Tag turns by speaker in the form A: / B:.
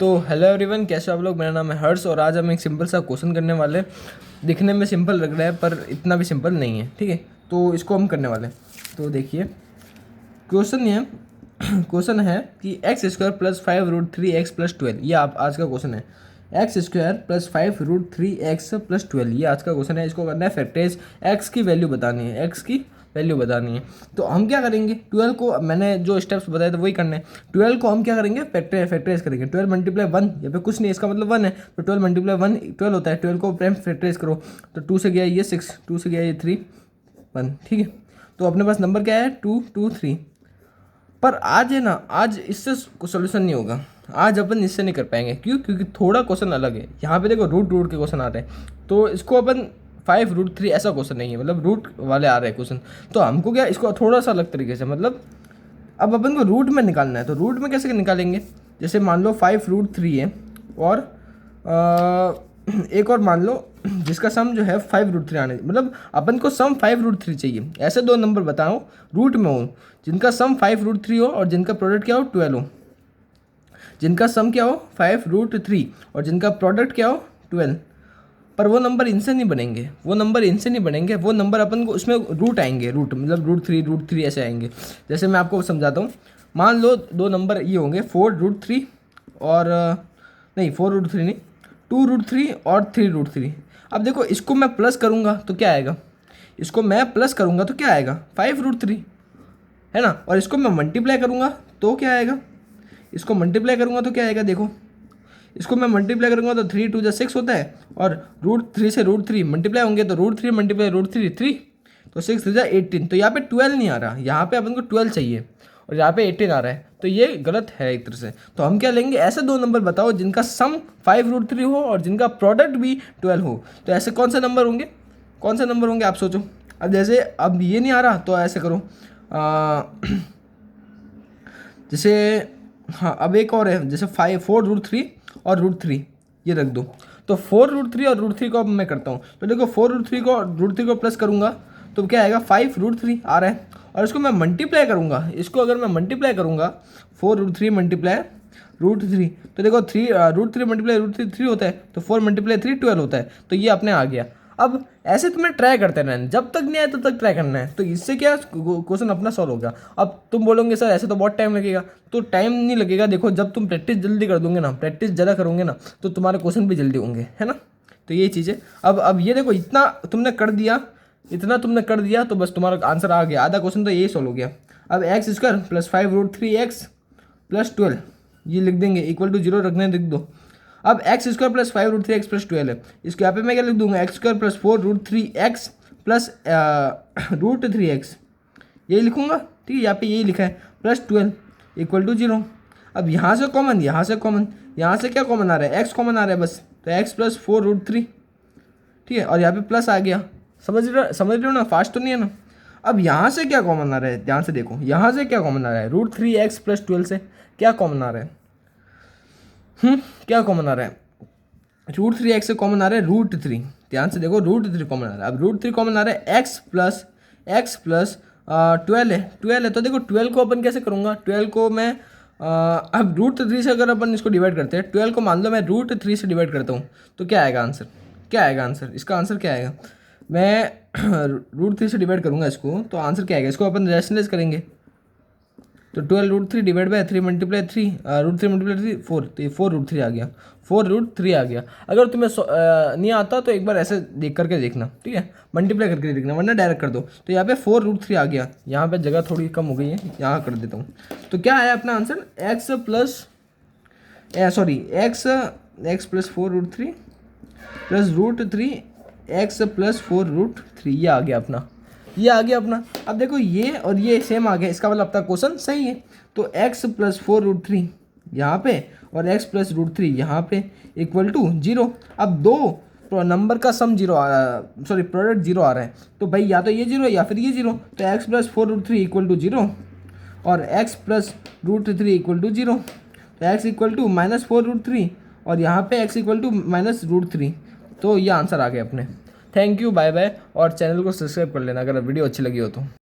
A: तो hello everyone, कैसे हो आप लोग। मेरा नाम है हर्ष और आज हम एक सिंपल सा क्वेश्चन करने वाले हैं। दिखने में सिंपल लग रहा है पर इतना भी सिंपल नहीं है, ठीक है। तो इसको हम करने वाले हैं। तो देखिए क्वेश्चन ये क्वेश्चन है कि एक्स स्क्वायर प्लस 5√3x+12, ये आप आज का क्वेश्चन है। एक्स स्क्वायर प्लस 5√3x+12, ये आज का क्वेश्चन है। इसको करना है फैक्टराइज, एक्स की वैल्यू बतानी है, एक्स की वैल्यू बतानी है। तो हम क्या करेंगे, 12 को मैंने जो स्टेप्स बताए थे वही करने हैं। 12 को हम क्या करेंगे, फैक्टराइज करेंगे। 12 मल्टीप्लाई 1, यहाँ पे कुछ नहीं, इसका मतलब 1 है। तो 12 मल्टीप्लाई 1 12 होता है। 12 को प्रेम फैक्टराइज करो तो 2 से गया ये 6, 2 से गया ये 3, 1, ठीक है। तो अपने पास नंबर क्या है 2, 2, 3। पर आज है ना, आज इससे सोल्यूशन नहीं होगा। आज अपन इससे नहीं कर पाएंगे। क्यों? क्योंकि थोड़ा क्वेश्चन अलग है। यहाँ पे देखो रूट के क्वेश्चन आ रहे हैं, तो इसको अपन 5√3 ऐसा क्वेश्चन नहीं है, मतलब रूट वाले आ रहे हैं क्वेश्चन। तो हमको क्या, इसको थोड़ा सा अलग तरीके से, मतलब अब अपन को रूट में निकालना है। तो रूट में कैसे निकालेंगे, जैसे मान लो 5√3 है और एक और मान लो जिसका सम जो है 5√3 आने, मतलब अपन को सम 5√3 चाहिए। ऐसे दो नंबर बताओ रूट में हो जिनका सम 5√3 हो और जिनका प्रोडक्ट क्या हो 12 हो। जिनका सम क्या हो 5√3 और जिनका प्रोडक्ट क्या हो 12। पर वो नंबर इनसे नहीं बनेंगे, वो नंबर अपन को उसमें रूट आएंगे, रूट मतलब √3 ऐसे आएंगे। जैसे मैं आपको समझाता हूँ। मान लो दो नंबर ये होंगे 4√3 और नहीं 4√3 नहीं, 2√3 और 3√3। अब देखो इसको मैं प्लस करूँगा तो क्या आएगा, इसको मैं प्लस करूँगा तो क्या आएगा 5√3, है ना। और इसको मैं मल्टीप्लाई करूँगा तो क्या आएगा, इसको मल्टीप्लाई करूँगा तो क्या आएगा, देखो इसको मैं मल्टीप्लाई करूँगा तो 3 2 6 होता है। और √3 से √3 मल्टीप्लाई होंगे तो √3 मल्टीप्लाई √3 3, तो 6 3 18। तो यहाँ पे 12 नहीं आ रहा, यहाँ पे अपन को 12 चाहिए और यहाँ पे 18 आ रहा है। तो ये गलत है एक तरह से। तो हम क्या लेंगे, ऐसे दो नंबर बताओ जिनका सम 5√3 हो और जिनका प्रोडक्ट भी 12 हो। तो ऐसे कौन से नंबर होंगे आप सोचो। अब जैसे अब ये नहीं आ रहा तो ऐसे करो, जैसे हाँ अब एक और है, जैसे 4√3 और √3 ये रख दो। तो 4√3 और √3 को अब मैं करता हूँ। तो देखो 4√3 को प्लस करूँगा तो क्या आएगा 5√3 आ रहा है। और इसको मैं मल्टीप्लाई करूँगा, इसको अगर मैं मल्टीप्लाई करूँगा 4√3 मल्टीप्लाई √3, तो देखो √3 मल्टीप्लाई √3 होता है, तो 4 मल्टीप्लाई 3 12 होता है। तो ये अपने आ गया। अब ऐसे तुम्हें ट्राई करते रहना है, जब तक नहीं आए तब तक ट्राई करना है। तो इससे क्या क्वेश्चन अपना सॉल्व होगा। अब तुम बोलोगे सर ऐसे तो बहुत टाइम लगेगा, तो टाइम नहीं लगेगा। देखो जब तुम प्रैक्टिस जल्दी कर दोगे ना, प्रैक्टिस ज़्यादा करोगे ना, तो तुम्हारे क्वेश्चन भी जल्दी होंगे, है ना। तो यही चीज़ है। अब ये देखो इतना तुमने कर दिया तो बस तुम्हारा आंसर आ गया। आधा क्वेश्चन तो यही सॉल्व हो गया। अब एक्स स्क्वायर प्लस 5√3x+12 ये लिख देंगे, इक्वल टू 0 रखने लिख दो। अब एक्स स्क्वायर प्लस 5√3x+12 है, इसको यहाँ पे मैं क्या लिख दूंगा, x square plus 4√3x plus √3x, यही लिखूंगा, ठीक है। यहाँ पे यही लिखा है प्लस 12 इक्वल टू 0। अब यहाँ से क्या कॉमन आ रहा है, एक्स कॉमन आ रहा है बस, तो एक्स प्लस 4√3, ठीक है। और यहाँ पे प्लस आ गया, समझ रहे हो ना, फास्ट तो नहीं है ना। अब यहाँ से क्या कॉमन आ रहा है, ध्यान से देखो, यहाँ से क्या कॉमन आ रहा है, √3x+12 से क्या कॉमन आ रहा है, क्या कॉमन आ रहा है, √3x से कॉमन आ रहा है √3। ध्यान से देखो √3 कॉमन आ रहा है। अब √3 कॉमन आ रहा है, x प्लस 12 है। तो देखो 12 को अपन कैसे करूँगा, 12 को मैं अब √3 से अगर अपन इसको डिवाइड करते हैं, 12 को मान लो मैं √3 से डिवाइड करता हूँ, तो क्या आएगा आंसर, इसका आंसर क्या आएगा। मैं √3 से डिवाइड करूँगा इसको, तो आंसर क्या आएगा, इसको अपन रैशनलाइज करेंगे। तो 12√3 डिवाइड बाय 3 मल्टीप्लाई 3 √3 मल्टीप्लाई 3 4, तो ये 4√3 आ गया, 4√3 आ गया। अगर तुम्हें नहीं आता तो एक बार ऐसे देख करके देखना, ठीक है, मल्टीप्लाई करके देखना, वरना डायरेक्ट कर दो। तो यहाँ पे 4√3 आ गया, यहाँ पे जगह थोड़ी कम हो गई है, यहाँ कर देता हूँ। तो क्या आया अपना answer, x plus 4√3 plus √3 x plus 4√3, ये आ गया अपना। अब देखो ये और ये सेम आ गया, इसका मतलब अपना क्वेश्चन सही है। तो x प्लस 4√3 यहाँ पे और x प्लस √3 यहाँ पे इक्वल टू 0। अब दो नंबर का सम 0 आ रहा है, सॉरी प्रोडक्ट 0 आ रहा है, तो भाई या तो ये 0 या फिर ये 0। तो x प्लस 4√3 इक्वल टू 0 और x प्लस √3 इक्वल टू 0। तो x इक्वल टू -4√3 और यहाँ पे x इक्वल टू -√3। तो ये आंसर आ गया अपने। Thank you, bye bye. और चैनल को सब्सक्राइब कर लेना अगर वीडियो अच्छी लगी हो तो।